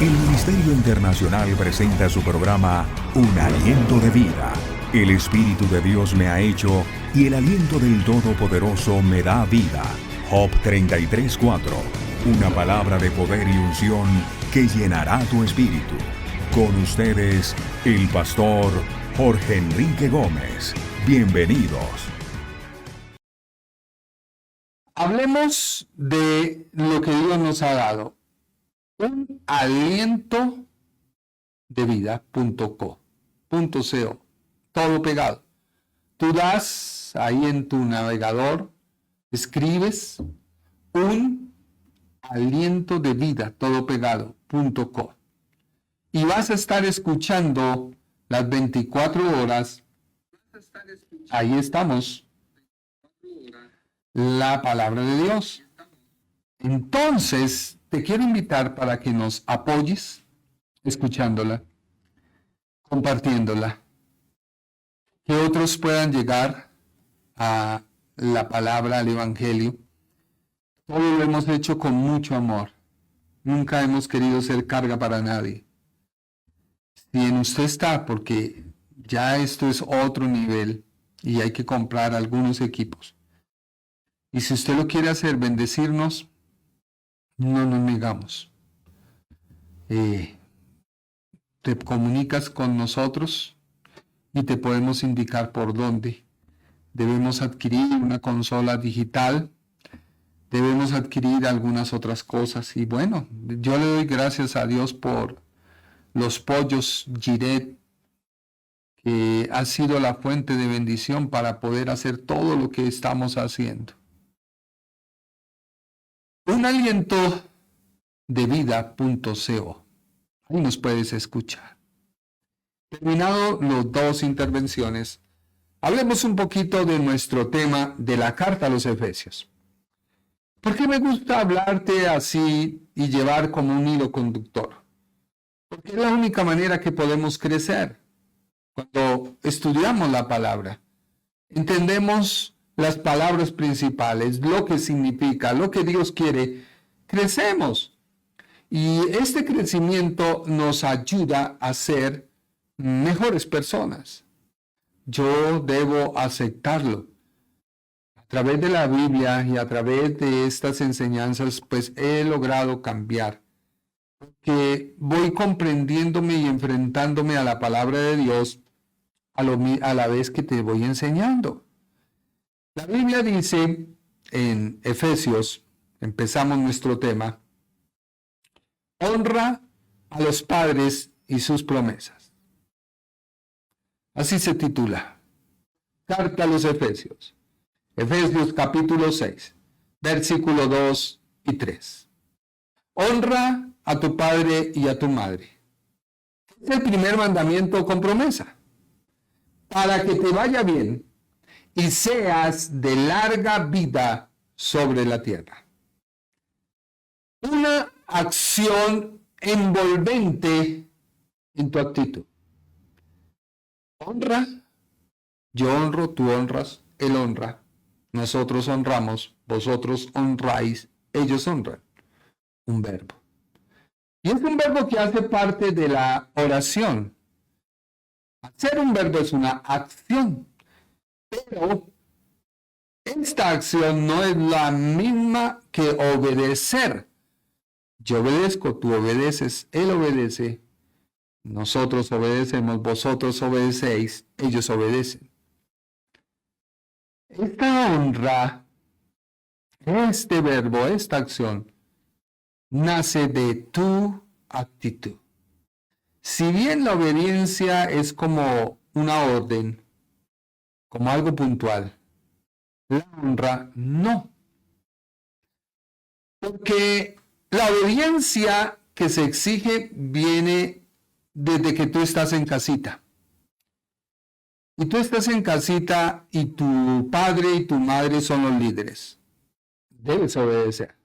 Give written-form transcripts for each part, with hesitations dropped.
El Ministerio Internacional presenta su programa Un Aliento de Vida. El Espíritu de Dios me ha hecho y el aliento del Todopoderoso me da vida. Job 33:4. Una palabra de poder y unción que llenará tu espíritu. Con ustedes, el pastor Jorge Enrique Gómez. Bienvenidos. Hablemos de lo que Dios nos ha dado. Un aliento de vida.co, todo pegado. Tú das ahí en tu navegador, escribes un aliento de vida, todo pegado.co, y vas a estar escuchando las 24 horas. Ahí estamos, la palabra de Dios. Entonces, te quiero invitar para que nos apoyes escuchándola, compartiéndola, que otros puedan llegar a la palabra, al Evangelio. Todo lo hemos hecho con mucho amor. Nunca hemos querido ser carga para nadie. Si en usted está, porque ya esto es otro nivel y hay que comprar algunos equipos. Y si usted lo quiere hacer, bendecirnos, no nos negamos. Te comunicas con nosotros y te podemos indicar por dónde. Debemos adquirir una consola digital, debemos adquirir algunas otras cosas. Y bueno, yo le doy gracias a Dios por los pollos Giret, que ha sido la fuente de bendición para poder hacer todo lo que estamos haciendo. Un aliento de vida.co. Ahí nos puedes escuchar. Terminado las dos intervenciones, hablemos un poquito de nuestro tema de la carta a los Efesios. ¿Por qué me gusta hablarte así y llevar como un hilo conductor? Porque es la única manera que podemos crecer. Cuando estudiamos la palabra, entendemos las palabras principales, lo que significa, lo que Dios quiere, crecemos. Y este crecimiento nos ayuda a ser mejores personas. Yo debo aceptarlo. A través de la Biblia y a través de estas enseñanzas, pues he logrado cambiar. Porque voy comprendiéndome y enfrentándome a la palabra de Dios a la vez que te voy enseñando. La Biblia dice en Efesios, empezamos nuestro tema, honra a los padres y sus promesas. Así se titula, Carta a los Efesios. Efesios capítulo 6, versículo 2 y 3. Honra a tu padre y a tu madre. Es el primer mandamiento con promesa, para que te vaya bien y seas de larga vida sobre la tierra. Una acción envolvente en tu actitud. Honra, yo honro, tú honras, él honra, nosotros honramos, vosotros honráis, ellos honran. Un verbo. Y es un verbo que hace parte de la oración. Hacer un verbo es una acción. Pero esta acción no es la misma que obedecer. Yo obedezco, tú obedeces, él obedece, nosotros obedecemos, vosotros obedecéis, ellos obedecen. Esta honra, este verbo, esta acción, nace de tu actitud. Si bien la obediencia es como una orden, como algo puntual, la honra no. Porque la obediencia que se exige viene desde que tú estás en casita. Y tú estás en casita y tu padre y tu madre son los líderes. Debes obedecer.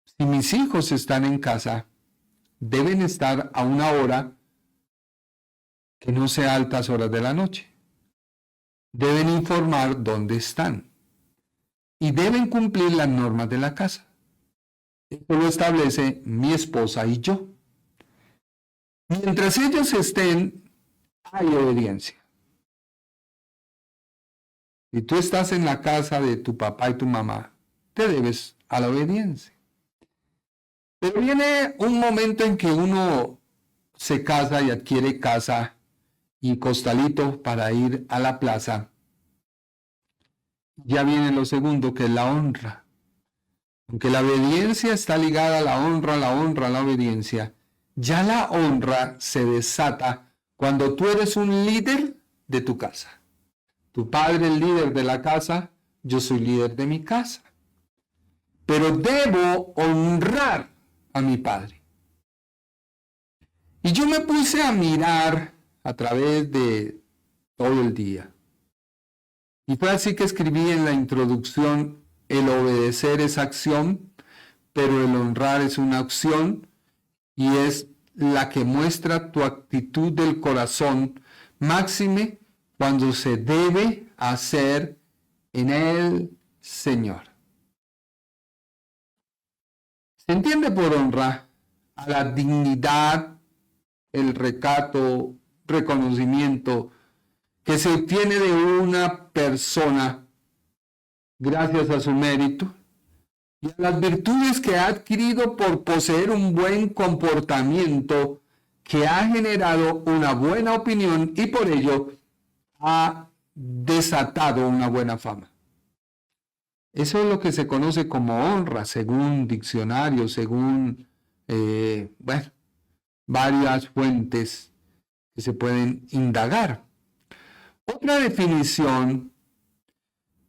Si mis hijos están en casa, deben estar a una hora que no sea altas horas de la noche. Deben informar dónde están y deben cumplir las normas de la casa. Esto lo establece mi esposa y yo. Mientras ellos estén, hay obediencia. Si tú estás en la casa de tu papá y tu mamá, te debes a la obediencia. Pero viene un momento en que uno se casa y adquiere casa y costalito para ir a la plaza. Ya viene lo segundo, que es la honra. Aunque la obediencia está ligada a la honra, a la obediencia, ya la honra se desata cuando tú eres un líder de tu casa. Tu padre es líder de la casa, yo soy líder de mi casa. Pero debo honrar a mi padre. Y yo me puse a mirar a través de todo el día. Y fue así que escribí en la introducción: el obedecer es acción, pero el honrar es una acción y es la que muestra tu actitud del corazón, máxime cuando se debe hacer en el Señor. Se entiende por honra a la dignidad, el recato, reconocimiento que se obtiene de una persona gracias a su mérito y a las virtudes que ha adquirido por poseer un buen comportamiento que ha generado una buena opinión y por ello ha desatado una buena fama. Eso es lo que se conoce como honra, según diccionarios, según varias fuentes que se pueden indagar. Otra definición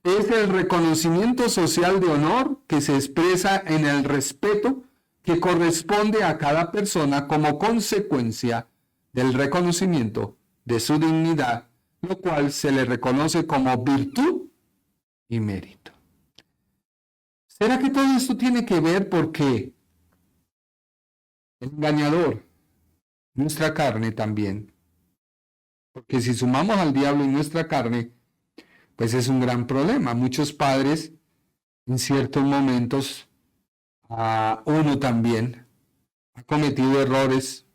es el reconocimiento social de honor que se expresa en el respeto que corresponde a cada persona como consecuencia del reconocimiento de su dignidad, lo cual se le reconoce como virtud y mérito. ¿Será que todo esto tiene que ver porque el engañador, nuestra carne también? Porque si sumamos al diablo en nuestra carne, pues es un gran problema. Muchos padres, en ciertos momentos, uno también, ha cometido errores.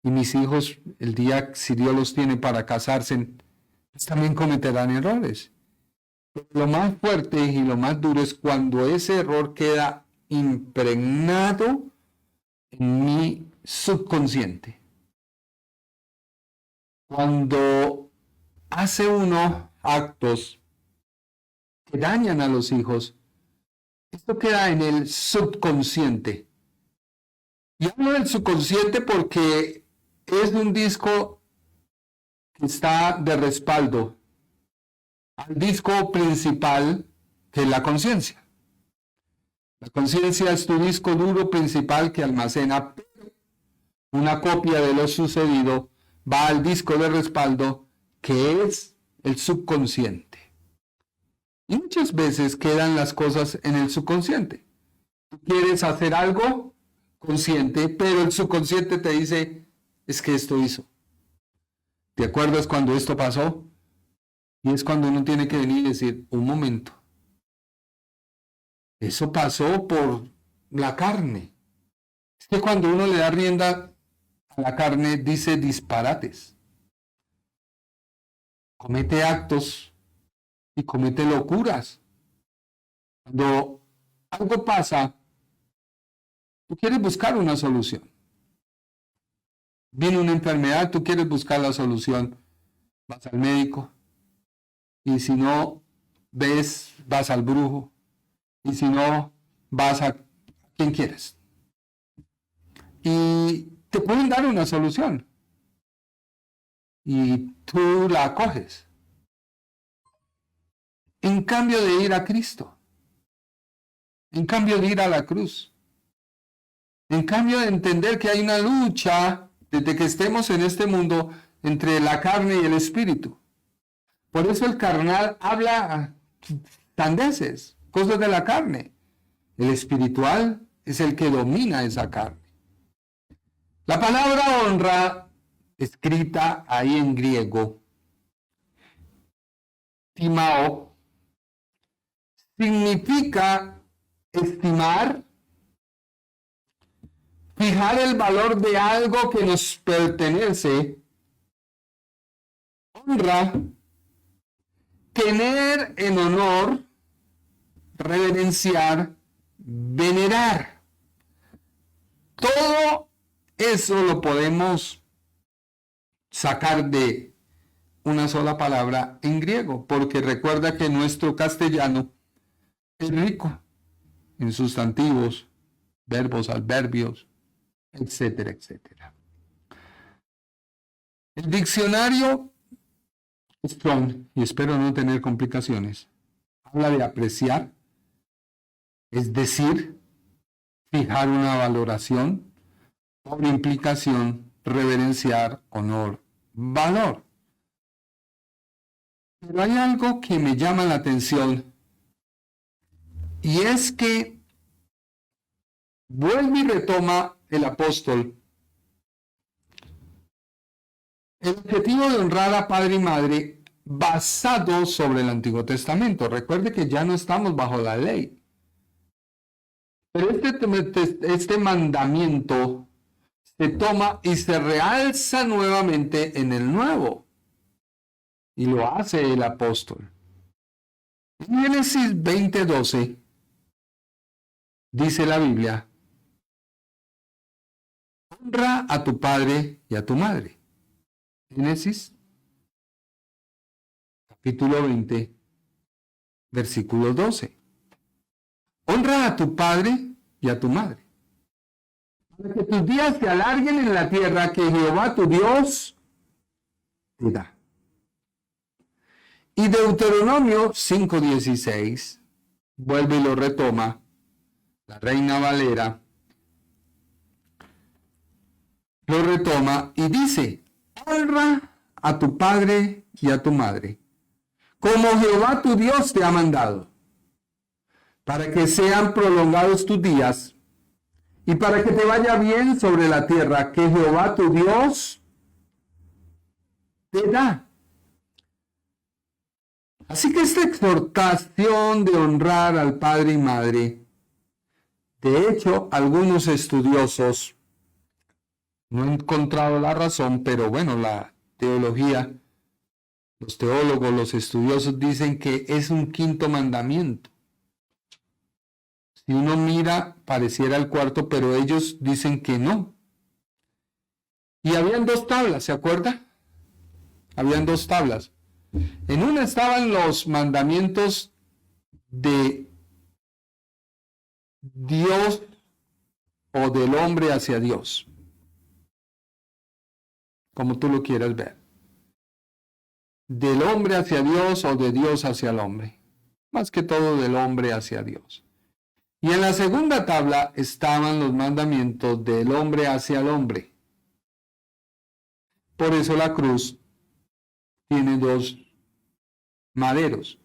Y mis hijos, el día, si Dios los tiene para casarse, pues también cometerán errores. Pero lo más fuerte y lo más duro es cuando ese error queda impregnado en mi subconsciente. Cuando hace uno actos que dañan a los hijos, esto queda en el subconsciente. Y hablo del subconsciente porque es un disco que está de respaldo al disco principal, que es la conciencia. La conciencia es tu disco duro principal que almacena una copia de lo sucedido, va al disco de respaldo, que es el subconsciente. Y muchas veces quedan las cosas en el subconsciente. Tú quieres hacer algo consciente, pero el subconsciente te dice, es que esto hizo. ¿Te acuerdas cuando esto pasó? Y es cuando uno tiene que venir y decir, un momento, eso pasó por la carne. Es que cuando uno le da rienda a la carne, dice disparates. Comete actos y comete locuras. Cuando algo pasa, tú quieres buscar una solución. Viene una enfermedad, tú quieres buscar la solución. Vas al médico. Y si no ves, vas al brujo. Y si no, vas a quien quieras. Y te pueden dar una solución. Y tú la acoges. En cambio de ir a Cristo. En cambio de ir a la cruz. En cambio de entender que hay una lucha desde que estemos en este mundo entre la carne y el espíritu. Por eso el carnal habla sandeces, cosas de la carne. El espiritual es el que domina esa carne. La palabra honra, escrita ahí en griego, timao, significa estimar, fijar el valor de algo que nos pertenece, honra, tener en honor, reverenciar, venerar. Todo eso lo podemos sacar de una sola palabra en griego, porque recuerda que nuestro castellano es rico en sustantivos, verbos, adverbios, etcétera, etcétera. El diccionario Strong, y espero no tener complicaciones, habla de apreciar, es decir, fijar una valoración, por implicación, reverenciar, honor, valor. Pero hay algo que me llama la atención, y es que vuelve y retoma el apóstol el objetivo de honrar a padre y madre basado sobre el Antiguo Testamento. Recuerde que ya no estamos bajo la ley. Pero este mandamiento se toma y se realza nuevamente en el Nuevo. Y lo hace el apóstol. En Génesis 20:12 dice la Biblia: honra a tu padre y a tu madre. Génesis, capítulo 20, versículo 12. Honra a tu padre y a tu madre, para que tus días se alarguen en la tierra que Jehová tu Dios te da. Y Deuteronomio 5:16 vuelve y lo retoma la Reina Valera, lo retoma y dice: honra a tu padre y a tu madre, como Jehová tu Dios te ha mandado, para que sean prolongados tus días y para que te vaya bien sobre la tierra que Jehová tu Dios te da. Así que esta exhortación de honrar al padre y madre, de hecho, algunos estudiosos, no he encontrado la razón, pero bueno, la teología, los teólogos, los estudiosos dicen que es un quinto mandamiento. Si uno mira, pareciera el cuarto, pero ellos dicen que no. Y habían dos tablas, ¿se acuerda? Habían dos tablas. En una estaban los mandamientos de Dios o del hombre hacia Dios, como tú lo quieras ver. Del hombre hacia Dios o de Dios hacia el hombre. Más que todo del hombre hacia Dios. Y en la segunda tabla estaban los mandamientos del hombre hacia el hombre. Por eso la cruz tiene dos maderos.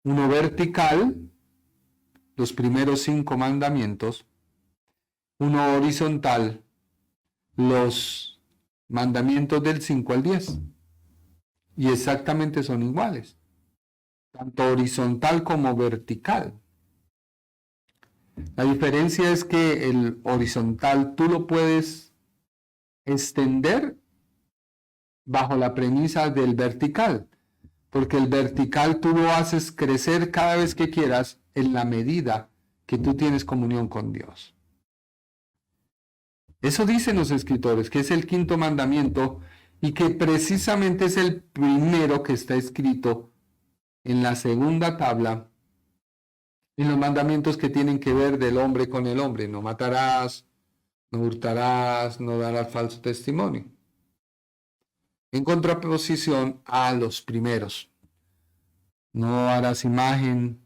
Uno vertical, los primeros 5 mandamientos. Uno horizontal, los mandamientos del 5 al 10. Y exactamente son iguales, tanto horizontal como vertical. La diferencia es que el horizontal tú lo puedes extender bajo la premisa del vertical, porque el vertical tú lo haces crecer cada vez que quieras en la medida que tú tienes comunión con Dios. Eso dicen los escritores, que es el quinto mandamiento y que precisamente es el primero que está escrito en la segunda tabla, en los mandamientos que tienen que ver del hombre con el hombre. No matarás, no hurtarás, no darás falso testimonio. En contraposición a los primeros. No harás imagen,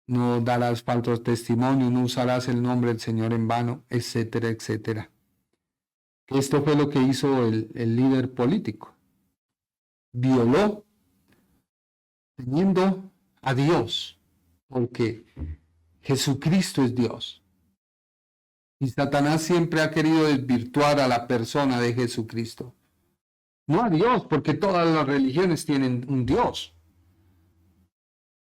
no darás falso testimonio, no usarás el nombre del Señor en vano, etcétera, etcétera. Esto fue lo que hizo el líder político. Violó, teniendo a Dios, porque Jesucristo es Dios. Y Satanás siempre ha querido desvirtuar a la persona de Jesucristo. No a Dios, porque todas las religiones tienen un Dios.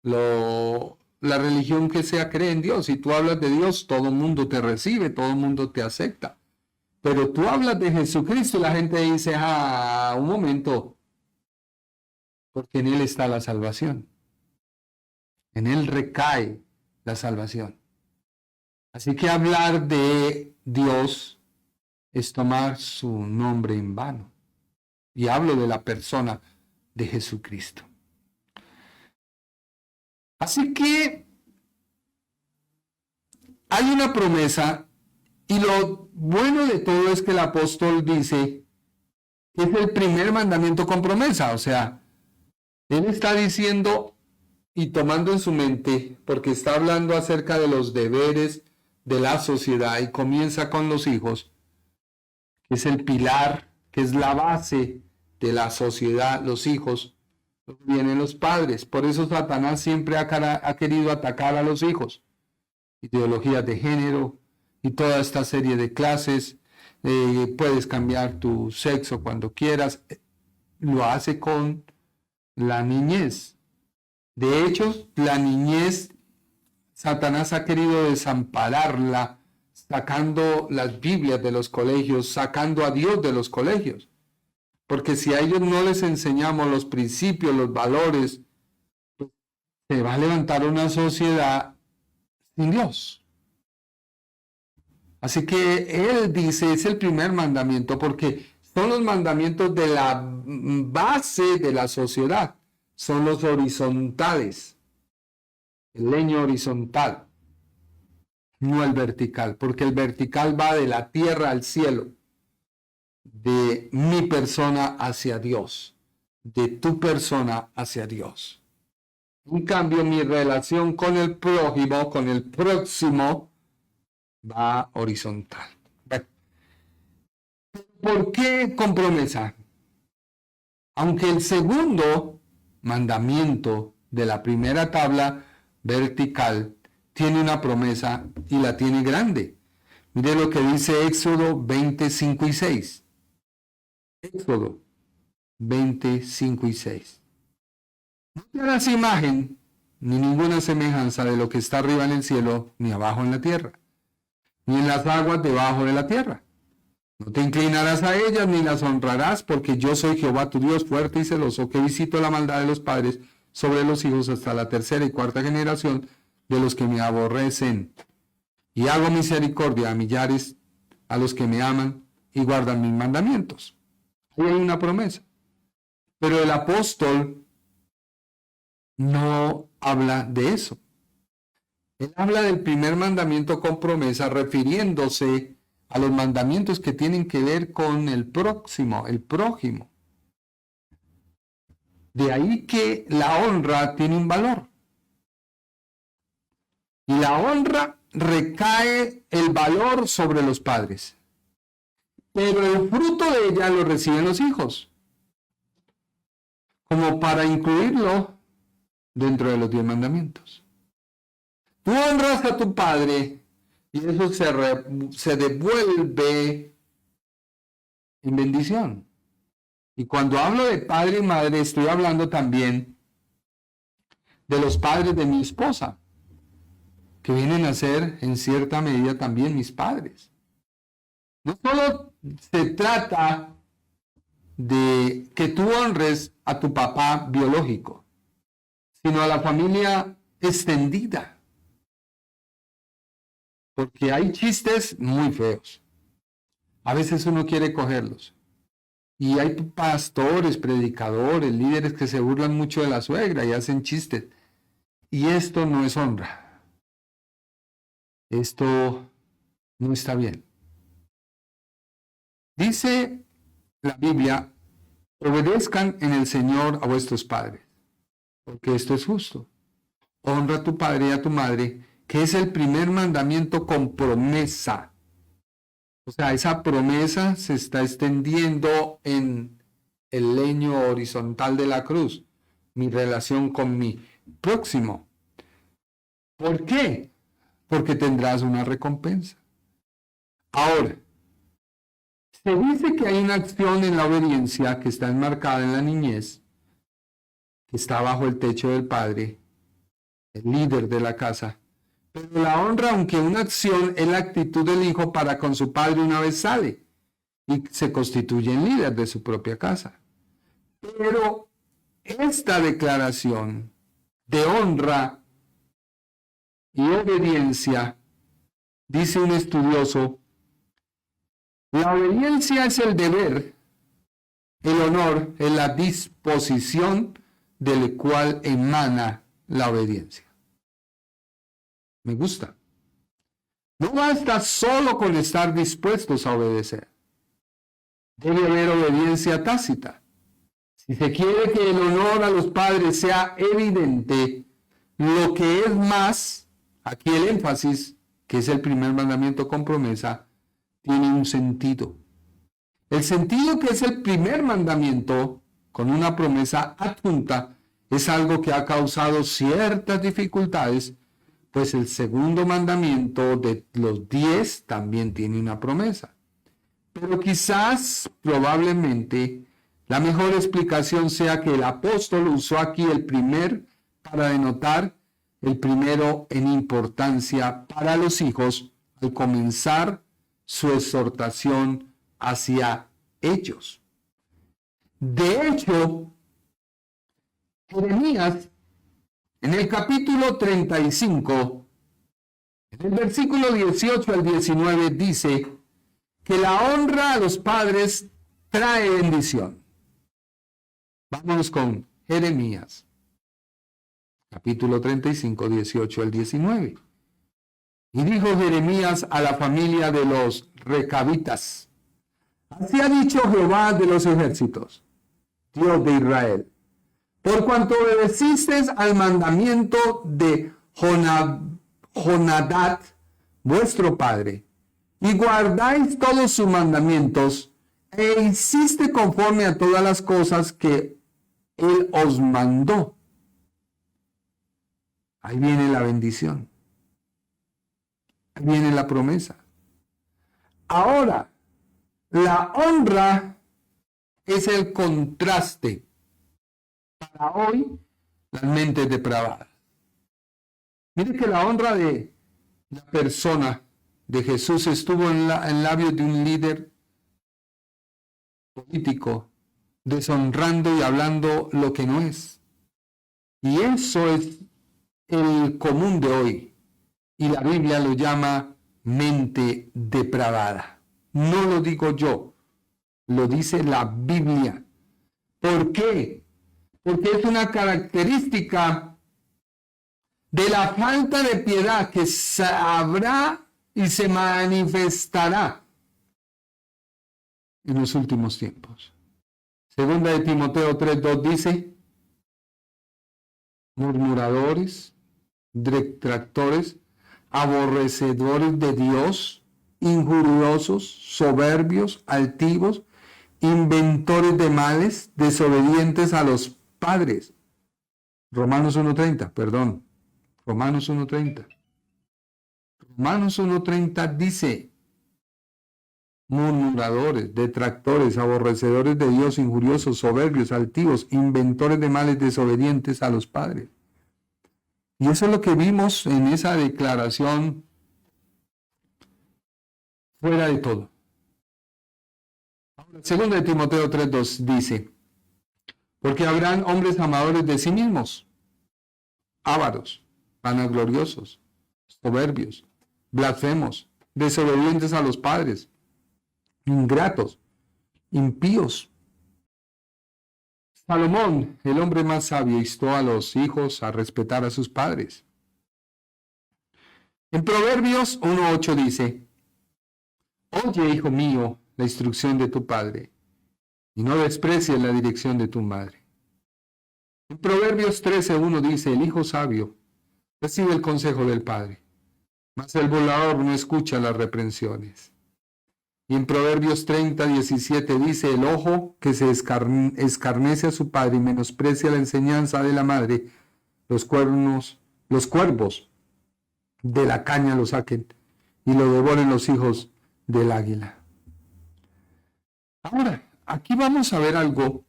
La religión que sea cree en Dios. Si tú hablas de Dios, todo el mundo te recibe, todo el mundo te acepta. Pero tú hablas de Jesucristo y la gente dice, un momento, porque en Él está la salvación. En Él recae la salvación. Así que hablar de Dios es tomar su nombre en vano. Y hablo de la persona de Jesucristo. Así que hay una promesa, y lo bueno de todo es que el apóstol dice que es el primer mandamiento con promesa. O sea, él está diciendo y tomando en su mente, porque está hablando acerca de los deberes de la sociedad y comienza con los hijos, que es el pilar, que es la base de la sociedad, los hijos. Vienen los padres. Por eso Satanás siempre ha querido atacar a los hijos. Ideologías de género y toda esta serie de clases. Puedes cambiar tu sexo cuando quieras. Lo hace con la niñez. De hecho, la niñez, Satanás ha querido desampararla, sacando las Biblias de los colegios, sacando a Dios de los colegios. Porque si a ellos no les enseñamos los principios, los valores, pues se va a levantar una sociedad sin Dios. Así que Él dice, es el primer mandamiento, porque son los mandamientos de la base de la sociedad. Son los horizontales. El leño horizontal, no el vertical, porque el vertical va de la tierra al cielo. De mi persona hacia Dios, de tu persona hacia Dios. En cambio, mi relación con el prójimo, con el próximo, va horizontal. Bueno, ¿por qué con promesa? Aunque el segundo mandamiento de la primera tabla vertical tiene una promesa y la tiene grande. Mire lo que dice Éxodo 25 y 6. Éxodo 25 y 6. No te harás imagen ni ninguna semejanza de lo que está arriba en el cielo, ni abajo en la tierra, ni en las aguas debajo de la tierra. No te inclinarás a ellas ni las honrarás, porque yo soy Jehová tu Dios, fuerte y celoso, que visito la maldad de los padres sobre los hijos hasta la tercera y cuarta generación de los que me aborrecen. Y hago misericordia a millares, a los que me aman y guardan mis mandamientos. Ahí hay una promesa. Pero el apóstol no habla de eso. Él habla del primer mandamiento con promesa, refiriéndose a los mandamientos que tienen que ver con el próximo, el prójimo. De ahí que la honra tiene un valor. Y la honra recae el valor sobre los padres. Pero el fruto de ella lo reciben los hijos, como para incluirlo dentro de los 10 mandamientos. Tú honras a tu padre y eso se devuelve en bendición. Y cuando hablo de padre y madre, estoy hablando también de los padres de mi esposa, que vienen a ser en cierta medida también mis padres. No solo se trata de que tú honres a tu papá biológico, sino a la familia extendida. Porque hay chistes muy feos. A veces uno quiere cogerlos. Y hay pastores, predicadores, líderes que se burlan mucho de la suegra y hacen chistes. Y esto no es honra. Esto no está bien. Dice la Biblia, obedezcan en el Señor a vuestros padres, porque esto es justo. Honra a tu padre y a tu madre, que es el primer mandamiento con promesa. O sea, esa promesa se está extendiendo en el leño horizontal de la cruz, mi relación con mi próximo. ¿Por qué? Porque tendrás una recompensa. Ahora, se dice que hay una acción en la obediencia que está enmarcada en la niñez, que está bajo el techo del padre, el líder de la casa. Pero la honra, aunque una acción, es la actitud del hijo para con su padre una vez sale. y se constituyen líderes de su propia casa. Pero esta declaración de honra y obediencia, dice un estudioso, la obediencia es el deber, el honor es la disposición del cual emana la obediencia. Me gusta. No basta solo con estar dispuestos a obedecer. Debe haber obediencia tácita. Si se quiere que el honor a los padres sea evidente, lo que es más, aquí el énfasis, que es el primer mandamiento con promesa, tiene un sentido. El sentido que es el primer mandamiento con una promesa adjunta es algo que ha causado ciertas dificultades, pues el segundo mandamiento de los 10 también tiene una promesa. Pero quizás, probablemente, la mejor explicación sea que el apóstol usó aquí el primer para denotar el primero en importancia para los hijos al comenzar su exhortación hacia ellos. De hecho, Jeremías, en el capítulo 35, en el versículo 18 al 19, dice que la honra a los padres trae bendición. Vámonos con Jeremías, capítulo 35, 18 al 19. Y dijo Jeremías a la familia de los recabitas: así ha dicho Jehová de los ejércitos, Dios de Israel, por cuanto obedecisteis al mandamiento de Jonadab, vuestro padre, y guardáis todos sus mandamientos, e hiciste conforme a todas las cosas que él os mandó. Ahí viene la bendición. Ahí viene la promesa. Ahora, la honra es el contraste para hoy las mentes depravadas. Mire que la honra de la persona de Jesús estuvo en labios de un líder político, deshonrando y hablando lo que no es. Y eso es el común de hoy. Y la Biblia lo llama mente depravada. No lo digo yo, lo dice la Biblia. ¿Por qué? Porque es una característica de la falta de piedad que habrá y se manifestará en los últimos tiempos. Segunda de Timoteo 3:2 dice: murmuradores, detractores, aborrecedores de Dios, injuriosos, soberbios, altivos, inventores de males, desobedientes a los padres. Romanos 1:30 dice: murmuradores, detractores, aborrecedores de Dios, injuriosos, soberbios, altivos, inventores de males, desobedientes a los padres. Y eso es lo que vimos en esa declaración fuera de todo. Segunda de Timoteo 3:2 dice: porque habrán hombres amadores de sí mismos, ávaros, vanagloriosos, soberbios, blasfemos, desobedientes a los padres, ingratos, impíos. Salomón, el hombre más sabio, instó a los hijos a respetar a sus padres. En Proverbios 1:8 dice: oye, hijo mío, la instrucción de tu padre, y no desprecies la dirección de tu madre. En Proverbios 13:1 dice: el hijo sabio recibe el consejo del padre, mas el burlador no escucha las reprensiones. Y en Proverbios 30:17 dice: el ojo que se escarnece a su padre y menosprecia la enseñanza de la madre, los cuervos de la caña lo saquen y lo devoren los hijos del águila. Ahora, aquí vamos a ver algo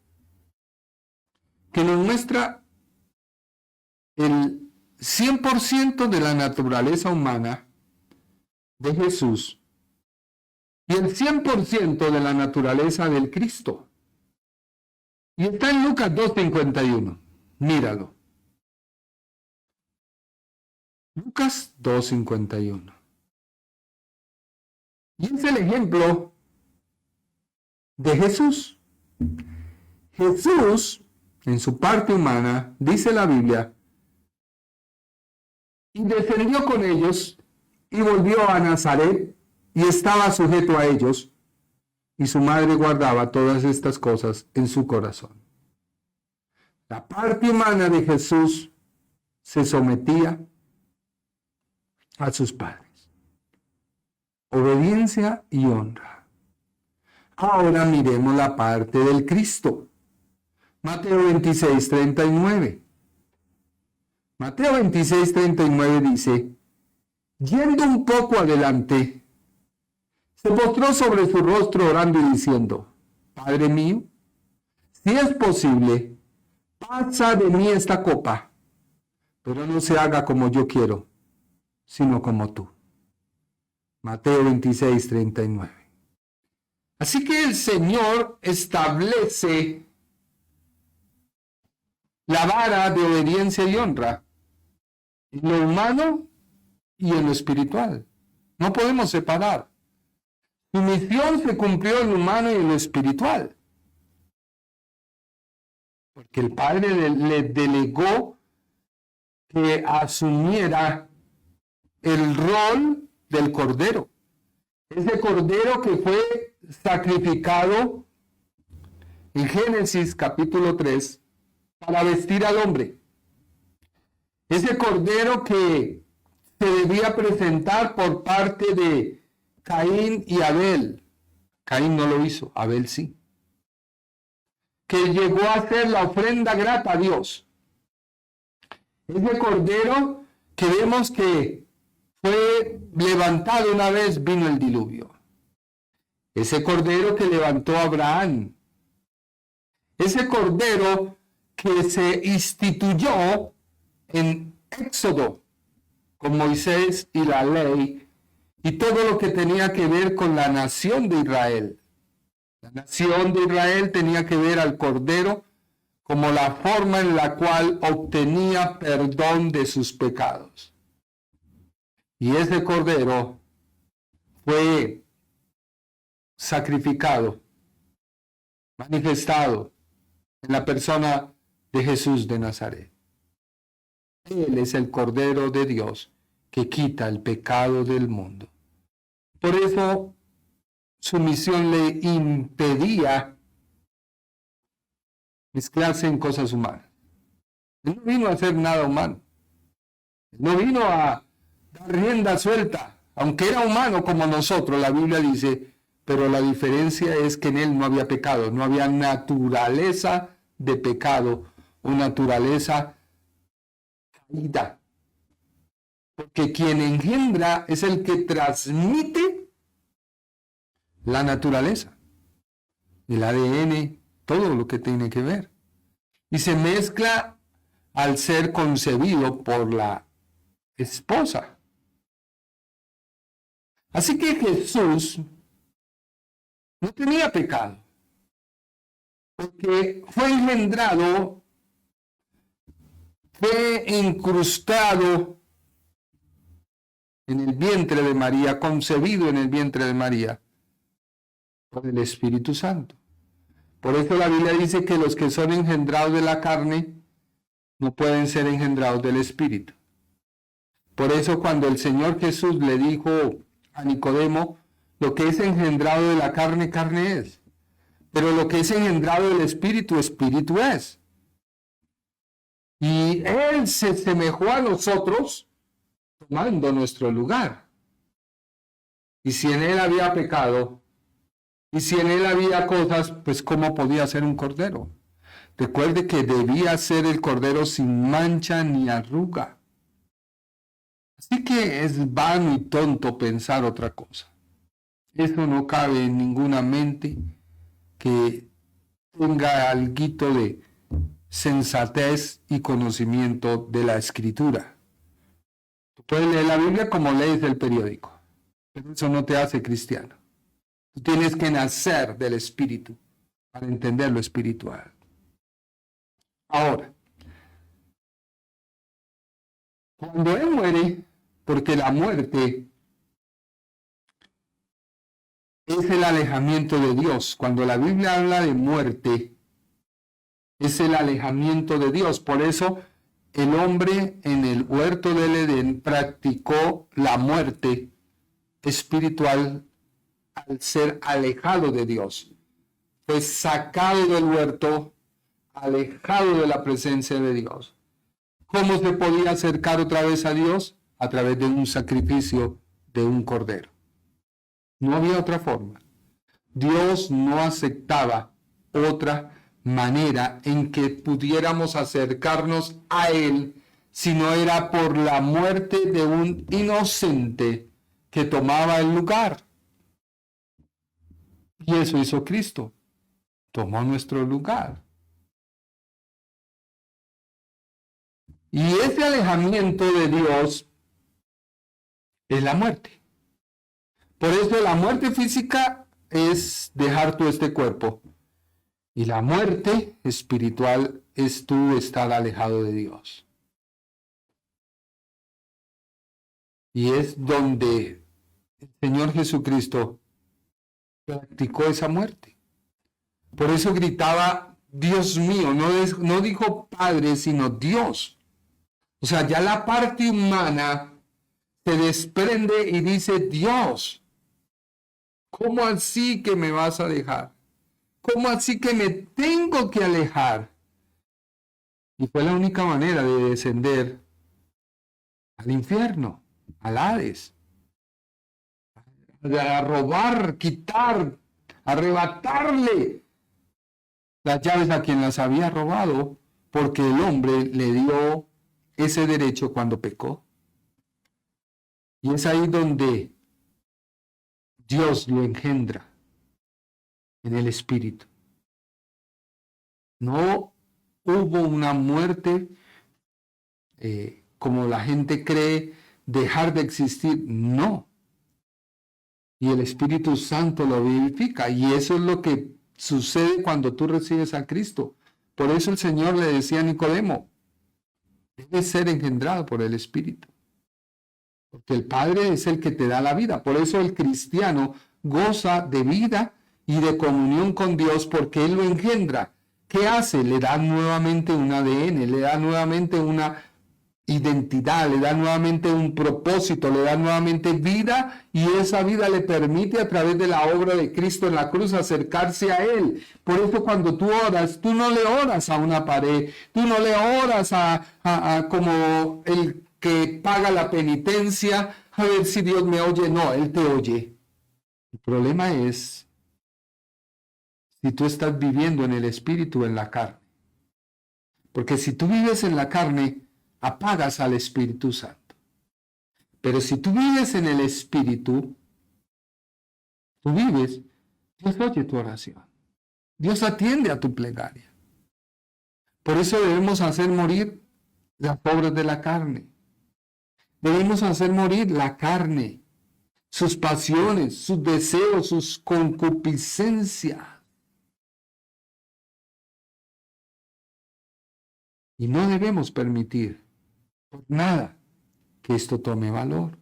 que nos muestra el 100% de la naturaleza humana de Jesús y el 100% de la naturaleza del Cristo. Y está en Lucas 2:51. Míralo. Lucas 2:51. Y es el ejemplo de Jesús. Jesús, en su parte humana, dice la Biblia, y descendió con ellos y volvió a Nazaret y estaba sujeto a ellos, y su madre guardaba todas estas cosas en su corazón. La parte humana de Jesús se sometía a sus padres. Obediencia y honra. Ahora miremos la parte del Cristo. Mateo 26:39. Mateo 26:39 dice, yendo un poco adelante, se postró sobre su rostro orando y diciendo, Padre mío, si es posible, pasa de mí esta copa, pero no se haga como yo quiero, sino como tú. Mateo 26:39. Así que el Señor establece la vara de obediencia y honra en lo humano y en lo espiritual. No podemos separar. Su misión se cumplió en lo humano y en lo espiritual. Porque el Padre le delegó que asumiera el rol del Cordero. Ese Cordero que fue sacrificado en Génesis capítulo 3 para vestir al hombre. Ese Cordero que se debía presentar por parte de Caín y Abel. Caín no lo hizo, Abel sí. Que llegó a ser la ofrenda grata a Dios. Ese Cordero que vemos que fue levantado una vez vino el diluvio. Ese Cordero que levantó a Abraham. Ese Cordero que se instituyó en Éxodo con Moisés y la ley y todo lo que tenía que ver con la nación de Israel. La nación de Israel tenía que ver al Cordero como la forma en la cual obtenía perdón de sus pecados. Y ese Cordero fue sacrificado, manifestado en la persona de Jesús de Nazaret. Él es el Cordero de Dios que quita el pecado del mundo. Por eso su misión le impedía mezclarse en cosas humanas. Él no vino a hacer nada humano. Él no vino a dar rienda suelta, aunque era humano como nosotros, la Biblia dice, pero la diferencia es que en él no había pecado, no había naturaleza de pecado o naturaleza caída. Porque quien engendra es el que transmite la naturaleza, el ADN, todo lo que tiene que ver. Y se mezcla al ser concebido por la esposa. Así que Jesús no tenía pecado, porque fue engendrado, fue incrustado en el vientre de María, concebido en el vientre de María, por el Espíritu Santo. Por eso la Biblia dice que los que son engendrados de la carne no pueden ser engendrados del Espíritu. Por eso cuando el Señor Jesús le dijo a Nicodemo, lo que es engendrado de la carne, carne es. Pero lo que es engendrado del Espíritu, Espíritu es. Y Él se semejó a nosotros tomando nuestro lugar. Y si en Él había pecado, y si en Él había cosas, pues ¿cómo podía ser un cordero? Recuerde que debía ser el cordero sin mancha ni arruga. Así que es vano y tonto pensar otra cosa. Eso no cabe en ninguna mente que tenga alguito de sensatez y conocimiento de la Escritura. Tú puedes leer la Biblia como lees el periódico, pero eso no te hace cristiano. Tú tienes que nacer del Espíritu para entender lo espiritual. Ahora, cuando Él muere, porque la muerte es el alejamiento de Dios. Cuando la Biblia habla de muerte, es el alejamiento de Dios. Por eso el hombre en el huerto del Edén practicó la muerte espiritual al ser alejado de Dios. Fue sacado del huerto, alejado de la presencia de Dios. ¿Cómo se podía acercar otra vez a Dios? A través de un sacrificio de un cordero. No había otra forma. Dios no aceptaba otra manera en que pudiéramos acercarnos a Él, si no era por la muerte de un inocente que tomaba el lugar. Y eso hizo Cristo. Tomó nuestro lugar. Y ese alejamiento de Dios es la muerte. Por eso la muerte física es dejar tú este cuerpo. Y la muerte espiritual es tú estar alejado de Dios. Y es donde el Señor Jesucristo practicó esa muerte. Por eso gritaba, Dios mío, no dijo Padre, sino Dios. O sea, ya la parte humana se desprende y dice, Dios, ¿cómo así que me vas a dejar? ¿Cómo así que me tengo que alejar? Y fue la única manera de descender al infierno, al Hades, a robar, quitar, arrebatarle las llaves a quien las había robado, porque el hombre le dio ese derecho cuando pecó. Y es ahí donde Dios lo engendra en el Espíritu. No hubo una muerte como la gente cree, dejar de existir. No. Y el Espíritu Santo lo vivifica. Y eso es lo que sucede cuando tú recibes a Cristo. Por eso el Señor le decía a Nicodemo, debe ser engendrado por el Espíritu. Porque el Padre es el que te da la vida. Por eso el cristiano goza de vida y de comunión con Dios porque Él lo engendra. ¿Qué hace? Le da nuevamente un ADN, le da nuevamente una identidad, le da nuevamente un propósito, le da nuevamente vida, y esa vida le permite a través de la obra de Cristo en la cruz acercarse a Él. Por eso cuando tú oras, tú no le oras a una pared, tú no le oras a como el que paga la penitencia, a ver si Dios me oye. No, Él te oye. El problema es si tú estás viviendo en el Espíritu o en la carne. Porque si tú vives en la carne, apagas al Espíritu Santo. Pero si tú vives en el Espíritu, tú vives, Dios oye tu oración. Dios atiende a tu plegaria. Por eso debemos hacer morir las obras de la carne. Debemos hacer morir la carne, sus pasiones, sus deseos, sus concupiscencias. Y no debemos permitir por nada que esto tome valor.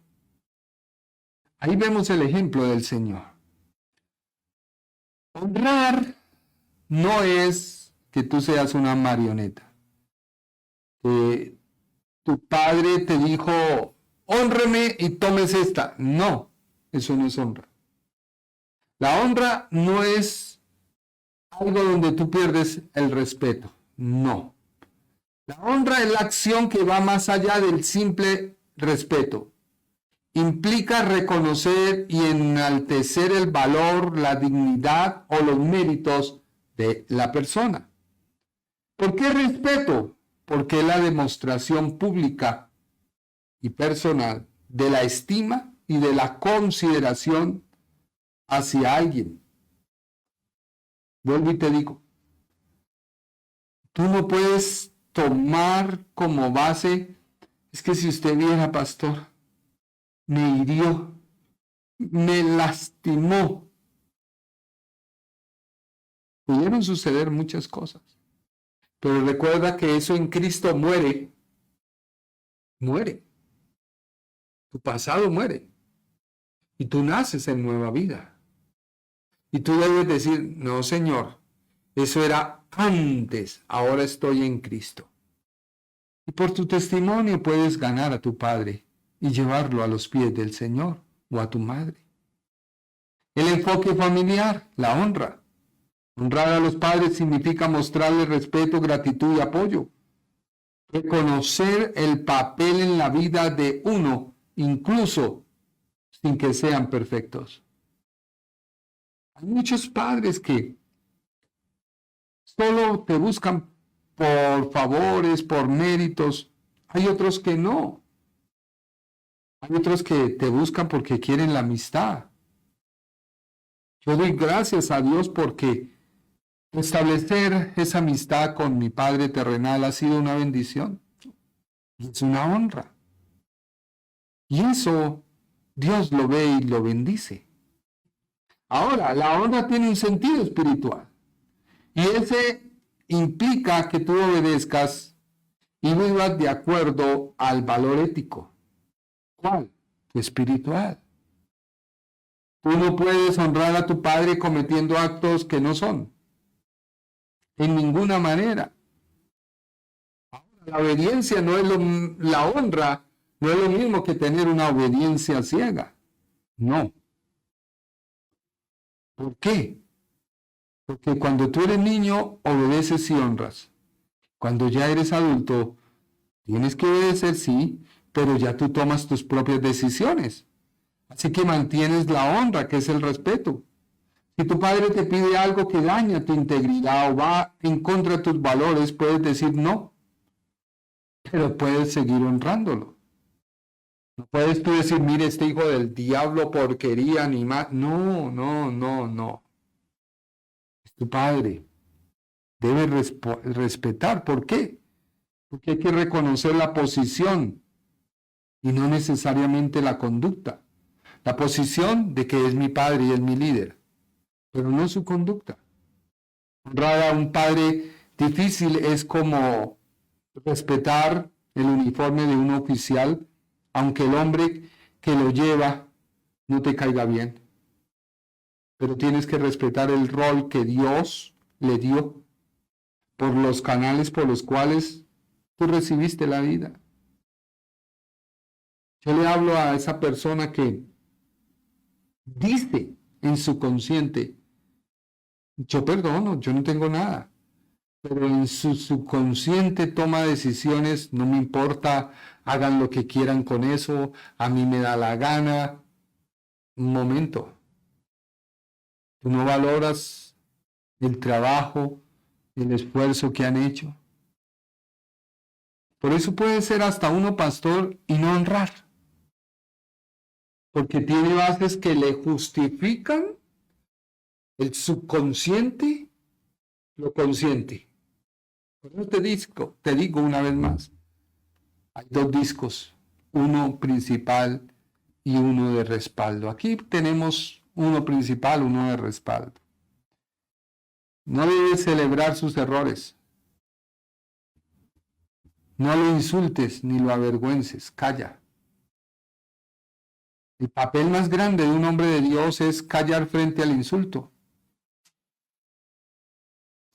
Ahí vemos el ejemplo del Señor. Honrar no es que tú seas una marioneta. Que tu padre te dijo, hónreme y tomes esta. No, eso no es honra. La honra no es algo donde tú pierdes el respeto. No. La honra es la acción que va más allá del simple respeto. Implica reconocer y enaltecer el valor, la dignidad o los méritos de la persona. ¿Por qué respeto? Porque es la demostración pública y personal de la estima y de la consideración hacia alguien. Vuelvo y te digo, tú no puedes tomar como base, es que si usted viera, pastor, me hirió, me lastimó. Pudieron suceder muchas cosas. Pero recuerda que eso en Cristo muere. Muere. Tu pasado muere. Y tú naces en nueva vida. Y tú debes decir, no, Señor, eso era antes, ahora estoy en Cristo. Y por tu testimonio puedes ganar a tu padre y llevarlo a los pies del Señor o a tu madre. El enfoque familiar, la honra. Honrar a los padres significa mostrarles respeto, gratitud y apoyo. Reconocer el papel en la vida de uno, incluso sin que sean perfectos. Hay muchos padres que solo te buscan por favores, por méritos. Hay otros que no. Hay otros que te buscan porque quieren la amistad. Yo doy gracias a Dios porque establecer esa amistad con mi Padre terrenal ha sido una bendición. Es una honra. Y eso Dios lo ve y lo bendice. Ahora, la honra tiene un sentido espiritual. Y ese implica que tú obedezcas y vivas de acuerdo al valor ético. ¿Cuál? Espiritual. Tú no puedes honrar a tu padre cometiendo actos que no son. En ninguna manera. La obediencia no es la honra no es lo mismo que tener una obediencia ciega. No. ¿Por qué? Porque cuando tú eres niño, obedeces y honras. Cuando ya eres adulto, tienes que obedecer, sí, pero ya tú tomas tus propias decisiones. Así que mantienes la honra, que es el respeto. Si tu padre te pide algo que daña tu integridad o va en contra de tus valores, puedes decir no, pero puedes seguir honrándolo. No puedes tú decir, mire, este hijo del diablo, porquería, ni más. No, no, no, no. Es tu padre. Debes respetar. ¿Por qué? Porque hay que reconocer la posición y no necesariamente la conducta. La posición de que es mi padre y es mi líder, pero no su conducta. Honrar a un padre difícil es como respetar el uniforme de un oficial, aunque el hombre que lo lleva no te caiga bien. Pero tienes que respetar el rol que Dios le dio por los canales por los cuales tú recibiste la vida. Yo le hablo a esa persona que dice en su consciente, yo perdono, yo no tengo nada, pero en su subconsciente toma decisiones, no me importa, hagan lo que quieran con eso, a mí me da la gana. Un momento, tú no valoras el trabajo, el esfuerzo que han hecho. Por eso puede ser hasta uno pastor y no honrar, porque tiene bases que le justifican el subconsciente, lo consciente. Por eso te digo una vez más, hay dos discos, uno principal y uno de respaldo. Aquí tenemos uno principal, uno de respaldo. No debes celebrar sus errores. No lo insultes ni lo avergüences, calla. El papel más grande de un hombre de Dios es callar frente al insulto.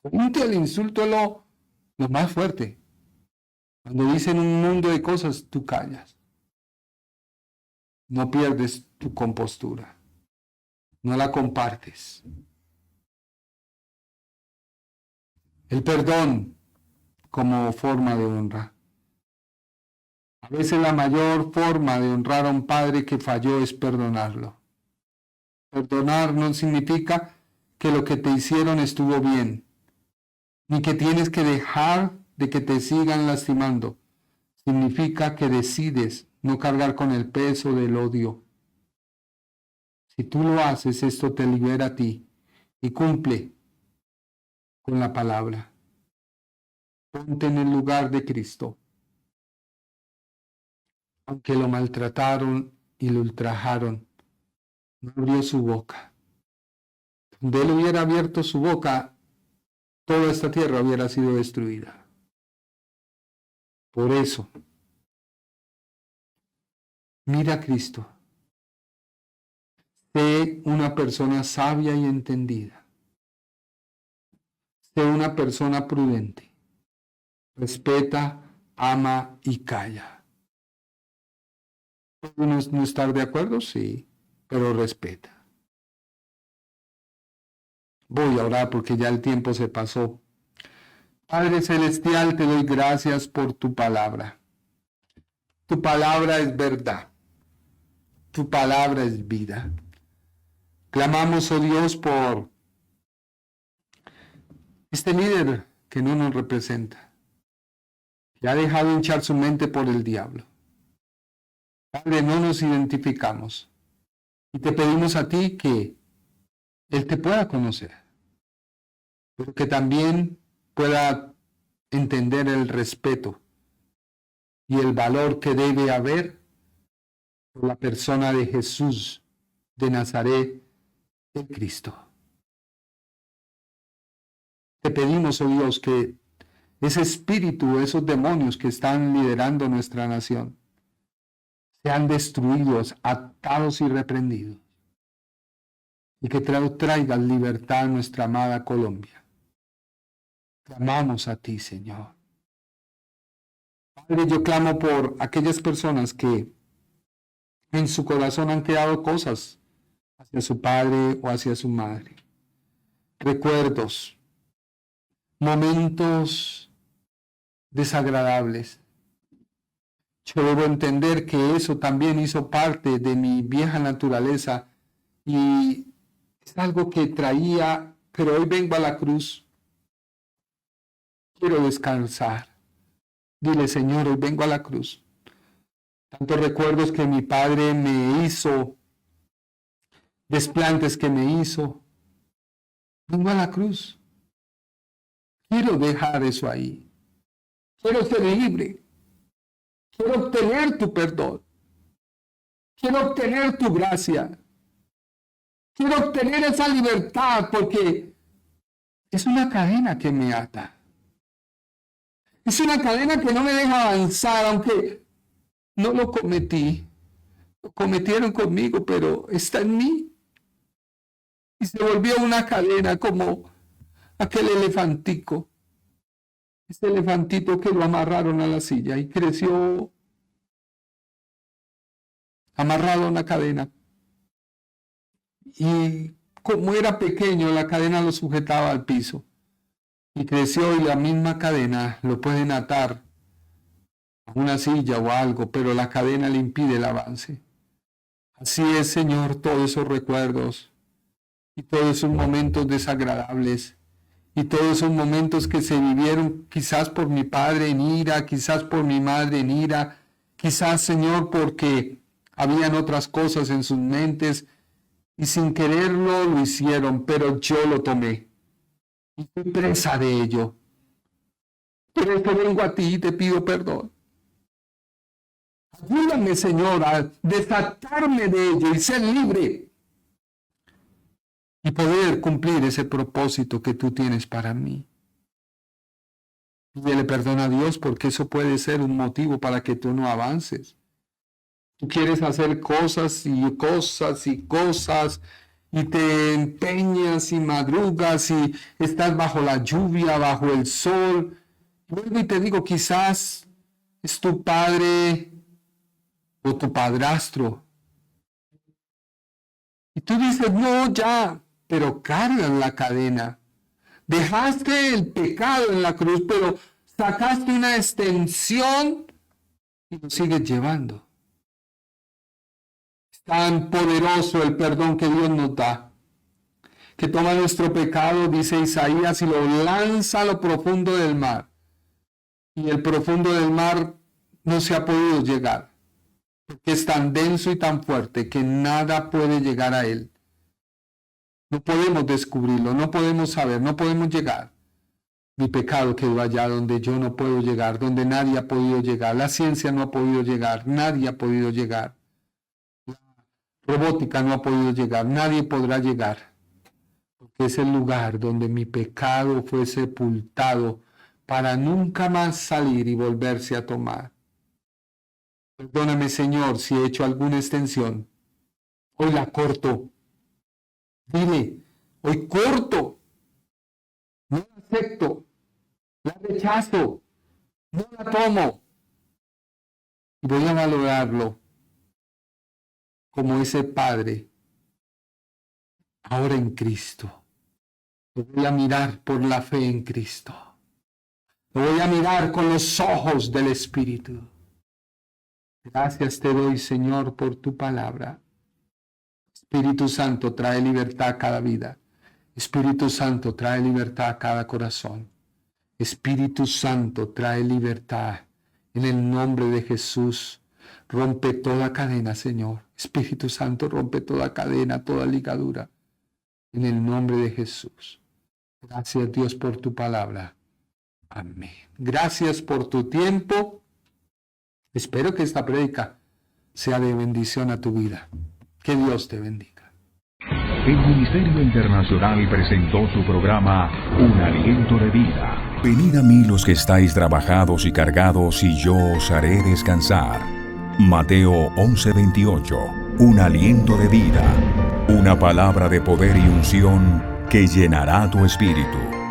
Frente al insulto es lo más fuerte. Cuando dicen un mundo de cosas, tú callas. No pierdes tu compostura. No la compartes. El perdón como forma de honra. A veces la mayor forma de honrar a un padre que falló es perdonarlo. Perdonar no significa que lo que te hicieron estuvo bien, ni que tienes que dejar de que te sigan lastimando. Significa que decides no cargar con el peso del odio. Si tú lo haces, esto te libera a ti y cumple con la palabra. Ponte en el lugar de Cristo. Aunque lo maltrataron y lo ultrajaron, no abrió su boca. Donde él hubiera abierto su boca, toda esta tierra hubiera sido destruida. Por eso, mira a Cristo. Sé una persona sabia y entendida. Sé una persona prudente. Respeta, ama y calla. ¿Puede no estar de acuerdo? Sí, pero respeta. Voy a orar porque ya el tiempo se pasó. Padre Celestial, te doy gracias por tu palabra. Tu palabra es verdad. Tu palabra es vida. Clamamos, oh Dios, por este líder que no nos representa, que ha dejado hinchar su mente por el diablo. Padre, no nos identificamos y te pedimos a ti que Él te pueda conocer, pero que también pueda entender el respeto y el valor que debe haber por la persona de Jesús de Nazaret, el Cristo. Te pedimos, oh Dios, que ese espíritu, esos demonios que están liderando nuestra nación, sean destruidos, atados y reprendidos, y que traigas libertad a nuestra amada Colombia. Clamamos a ti, Señor. Padre, yo clamo por aquellas personas que en su corazón han creado cosas hacia su padre o hacia su madre. Recuerdos, momentos desagradables. Yo debo entender que eso también hizo parte de mi vieja naturaleza y es algo que traía, pero hoy vengo a la cruz. Quiero descansar. Dile, Señor, hoy vengo a la cruz. Tantos recuerdos que mi padre me hizo, desplantes que me hizo. Vengo a la cruz. Quiero dejar eso ahí. Quiero ser libre. Quiero obtener tu perdón. Quiero obtener tu gracia. Quiero obtener esa libertad porque es una cadena que me ata. Es una cadena que no me deja avanzar, aunque no lo cometí. Lo cometieron conmigo, pero está en mí. Y se volvió una cadena como aquel elefantico. Ese elefantito que lo amarraron a la silla y creció amarrado a una cadena. Y como era pequeño, la cadena lo sujetaba al piso. Y creció y la misma cadena lo pueden atar a una silla o algo, pero la cadena le impide el avance. Así es, Señor, todos esos recuerdos y todos esos momentos desagradables y todos esos momentos que se vivieron quizás por mi padre en ira, quizás por mi madre en ira, quizás, Señor, porque habían otras cosas en sus mentes y sin quererlo lo hicieron, pero yo lo tomé. Y fui presa de ello. Por eso vengo a ti y te pido perdón. Ayúdame, Señor, a desatarme de ello y ser libre. Y poder cumplir ese propósito que tú tienes para mí. Pídele perdón a Dios porque eso puede ser un motivo para que tú no avances. Tú quieres hacer cosas y cosas y cosas y te empeñas y madrugas y estás bajo la lluvia, bajo el sol. Vuelvo y te digo, quizás es tu padre o tu padrastro. Y tú dices, no, ya, pero cargas la cadena. Dejaste el pecado en la cruz, pero sacaste una extensión y lo sigues llevando. Tan poderoso el perdón que Dios nos da, que toma nuestro pecado, dice Isaías, y lo lanza a lo profundo del mar. Y el profundo del mar no se ha podido llegar, porque es tan denso y tan fuerte que nada puede llegar a él. No podemos descubrirlo, no podemos saber, no podemos llegar. Mi pecado quedó allá donde yo no puedo llegar, donde nadie ha podido llegar. La ciencia no ha podido llegar, nadie ha podido llegar. Robótica no ha podido llegar, nadie podrá llegar, porque es el lugar donde mi pecado fue sepultado para nunca más salir y volverse a tomar. Perdóname, Señor, si he hecho alguna extensión. Hoy la corto. Dile, hoy corto. No la acepto. La rechazo. No la tomo. Y voy a valorarlo como ese Padre ahora en Cristo. Lo voy a mirar por la fe en Cristo. Lo voy a mirar con los ojos del Espíritu. Gracias te doy, Señor, por tu palabra. Espíritu Santo, trae libertad a cada vida. Espíritu Santo, trae libertad a cada corazón. Espíritu Santo, trae libertad. En el nombre de Jesús, rompe toda cadena, Señor. Espíritu Santo, rompe toda cadena, toda ligadura. En el nombre de Jesús. Gracias, Dios, por tu palabra. Amén. Gracias por tu tiempo. Espero que esta prédica sea de bendición a tu vida. Que Dios te bendiga. El Ministerio Internacional presentó su programa Un Aliento de Vida. Venid a mí los que estáis trabajados y cargados, y yo os haré descansar. Mateo 11:28. Un aliento de vida. Una palabra de poder y unción que llenará tu espíritu.